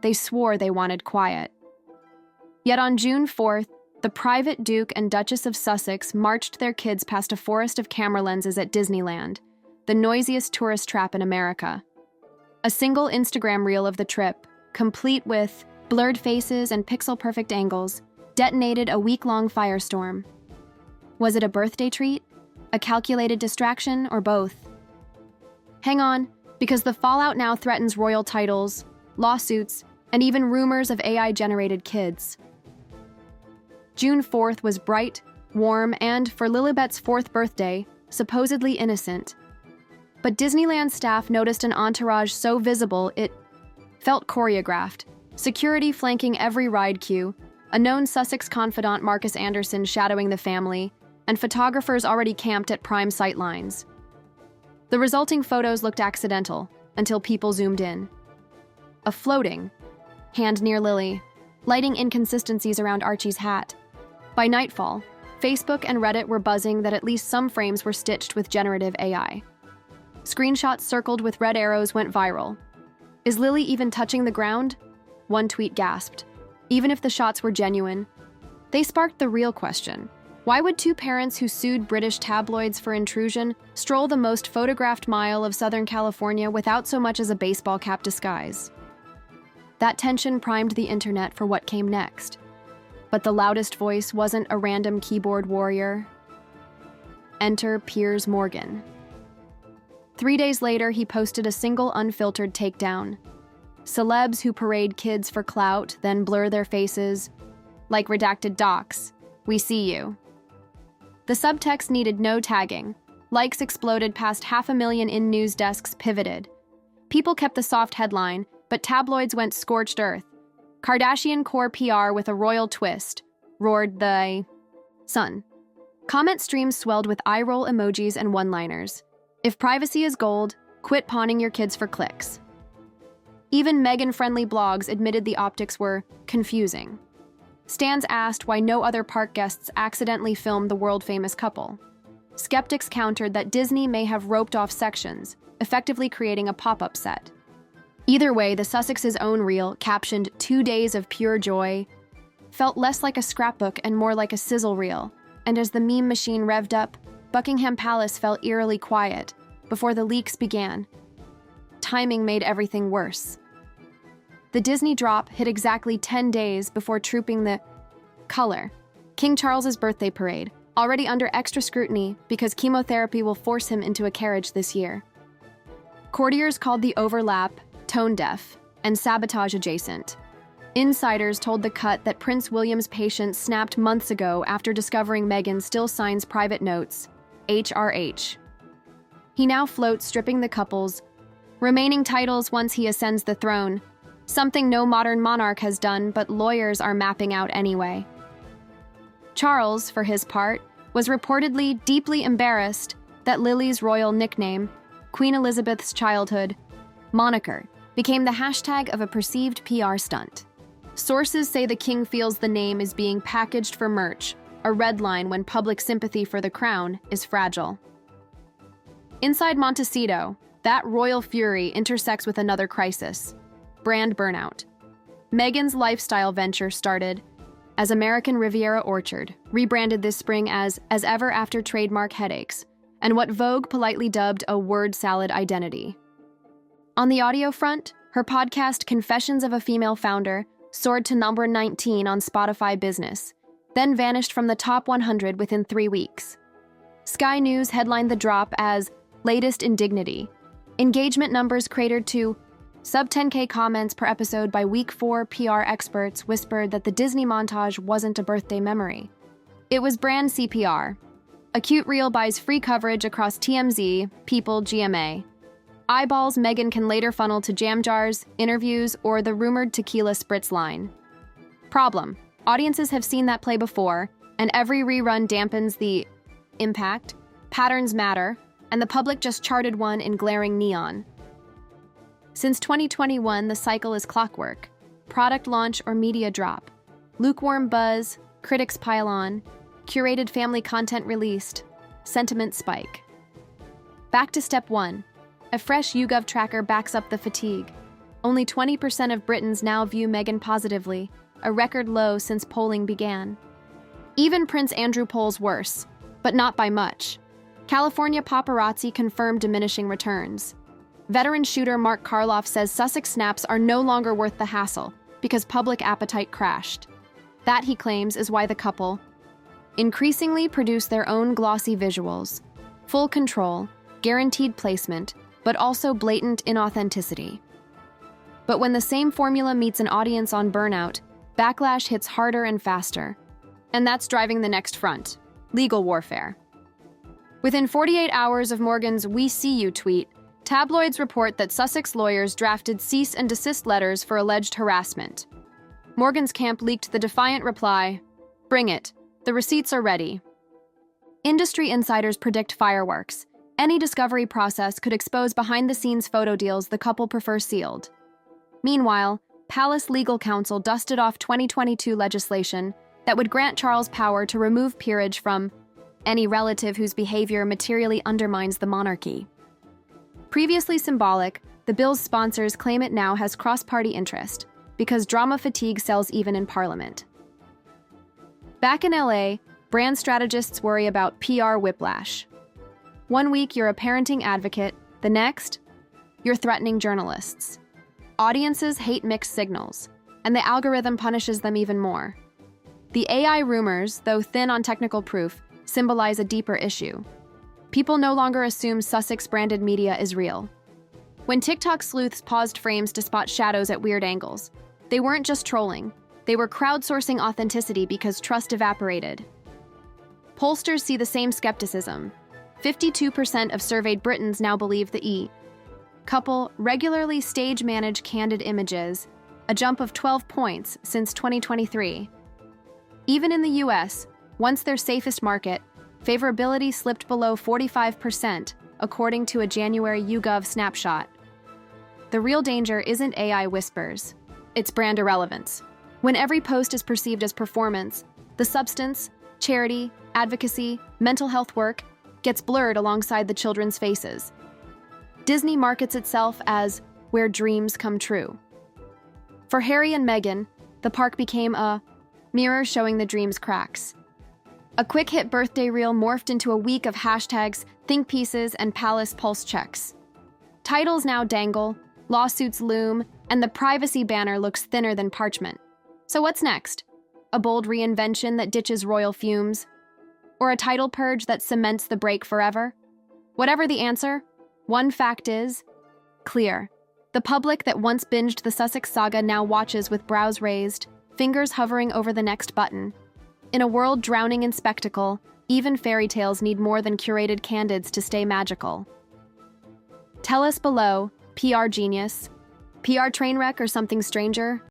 they swore they wanted quiet. Yet on June 4th, the private Duke and Duchess of Sussex marched their kids past a forest of camera lenses at Disneyland, the noisiest tourist trap in America. A single Instagram reel of the trip, complete with blurred faces and pixel-perfect angles, detonated a week-long firestorm. Was it a birthday treat, a calculated distraction, or both? Hang on, because the fallout now threatens royal titles, lawsuits, and even rumors of AI-generated kids. June 4th was bright, warm, and, for Lilibet's 4th birthday, supposedly innocent. But Disneyland staff noticed an entourage so visible it felt choreographed, security flanking every ride queue, a known Sussex confidant Marcus Anderson shadowing the family, and photographers already camped at prime sightlines. The resulting photos looked accidental until people zoomed in. A floating hand near Lily, lighting inconsistencies around Archie's hat. By nightfall, Facebook and Reddit were buzzing that at least some frames were stitched with generative AI. Screenshots circled with red arrows went viral. Is Lily even touching the ground? One tweet gasped. Even if the shots were genuine, they sparked the real question. Why would two parents who sued British tabloids for intrusion stroll the most photographed mile of Southern California without so much as a baseball cap disguise? That tension primed the internet for what came next. But the loudest voice wasn't a random keyboard warrior. Enter Piers Morgan. 3 days later, he posted a single unfiltered takedown. Celebs who parade kids for clout, then blur their faces. Like redacted docs, we see you. The subtext needed no tagging. Likes exploded past 500,000 in news desks pivoted. People kept the soft headline, but tabloids went scorched earth. Kardashian core PR with a royal twist, roared the Sun. Comment streams swelled with eye-roll emojis and one-liners. If privacy is gold, quit pawning your kids for clicks. Even Meghan-friendly blogs admitted the optics were confusing. Stans asked why no other park guests accidentally filmed the world-famous couple. Skeptics countered that Disney may have roped off sections, effectively creating a pop-up set. Either way, the Sussex's own reel, captioned 2 days of pure joy, felt less like a scrapbook and more like a sizzle reel, and as the meme machine revved up, Buckingham Palace fell eerily quiet before the leaks began. Timing made everything worse. The Disney drop hit exactly 10 days before trooping the color, King Charles's birthday parade, already under extra scrutiny because chemotherapy will force him into a carriage this year. Courtiers called the overlap tone-deaf and sabotage adjacent. Insiders told The Cut that Prince William's patient snapped months ago after discovering Meghan still signs private notes, HRH. He now floats stripping the couple's remaining titles once he ascends the throne, something no modern monarch has done but lawyers are mapping out anyway. Charles, for his part, was reportedly deeply embarrassed that Lily's royal nickname, Queen Elizabeth's childhood moniker, became the hashtag of a perceived PR stunt. Sources say the king feels the name is being packaged for merch, a red line when public sympathy for the crown is fragile. Inside Montecito, that royal fury intersects with another crisis: brand burnout. Meghan's lifestyle venture started as American Riviera Orchard, rebranded this spring as ever after trademark headaches, and what Vogue politely dubbed a word salad identity. On the audio front, her podcast Confessions of a Female Founder soared to number 19 on Spotify Business, then vanished from the top 100 within 3 weeks. Sky News headlined the drop as latest in dignity. Engagement numbers cratered to sub-10K comments per episode by week 4. PR experts whispered that the Disney montage wasn't a birthday memory. It was brand CPR. A cute reel buys free coverage across TMZ, People, GMA. Eyeballs Meghan can later funnel to jam jars, interviews, or the rumored tequila spritz line. Problem: audiences have seen that play before, and every rerun dampens the impact. Patterns matter, and the public just charted one in glaring neon. Since 2021, the cycle is clockwork. Product launch or media drop. Lukewarm buzz, critics pile on, curated family content released, sentiment spike. Back to step 1. A fresh YouGov tracker backs up the fatigue. Only 20% of Britons now view Meghan positively, a record low since polling began. Even Prince Andrew polls worse, but not by much. California paparazzi confirmed diminishing returns. Veteran shooter Mark Karloff says Sussex snaps are no longer worth the hassle because public appetite crashed. That, he claims, is why the couple increasingly produce their own glossy visuals. Full control, guaranteed placement, but also blatant inauthenticity. But when the same formula meets an audience on burnout, backlash hits harder and faster. And that's driving the next front: legal warfare. Within 48 hours of Morgan's "We see you" tweet, tabloids report that Sussex lawyers drafted cease and desist letters for alleged harassment. Morgan's camp leaked the defiant reply, "Bring it. The receipts are ready." Industry insiders predict fireworks. Any discovery process could expose behind-the-scenes photo deals the couple prefer sealed. Meanwhile, Palace legal counsel dusted off 2022 legislation that would grant Charles power to remove peerage from any relative whose behavior materially undermines the monarchy. Previously symbolic, the bill's sponsors claim it now has cross-party interest, because drama fatigue sells even in Parliament. Back in LA, brand strategists worry about PR whiplash. One week you're a parenting advocate, the next, you're threatening journalists. Audiences hate mixed signals, and the algorithm punishes them even more. The AI rumors, though thin on technical proof, symbolize a deeper issue. People no longer assume Sussex-branded media is real. When TikTok sleuths paused frames to spot shadows at weird angles, they weren't just trolling. They were crowdsourcing authenticity because trust evaporated. Pollsters see the same skepticism. 52% of surveyed Britons now believe the couple regularly stage-manage candid images, a jump of 12 points since 2023. Even in the US, once their safest market, favorability slipped below 45%, according to a January YouGov snapshot. The real danger isn't AI whispers, it's brand irrelevance. When every post is perceived as performance, the substance, charity, advocacy, mental health work gets blurred alongside the children's faces. Disney markets itself as where dreams come true. For Harry and Meghan, the park became a mirror showing the dream's cracks. A quick-hit birthday reel morphed into a week of hashtags, think pieces, and palace pulse checks. Titles now dangle, lawsuits loom, and the privacy banner looks thinner than parchment. So what's next? A bold reinvention that ditches royal fumes? Or a title purge that cements the break forever? Whatever the answer, one fact is clear. The public that once binged the Sussex saga now watches with brows raised, fingers hovering over the next button. In a world drowning in spectacle, even fairy tales need more than curated candids to stay magical. Tell us below, PR genius, PR train wreck, or something stranger?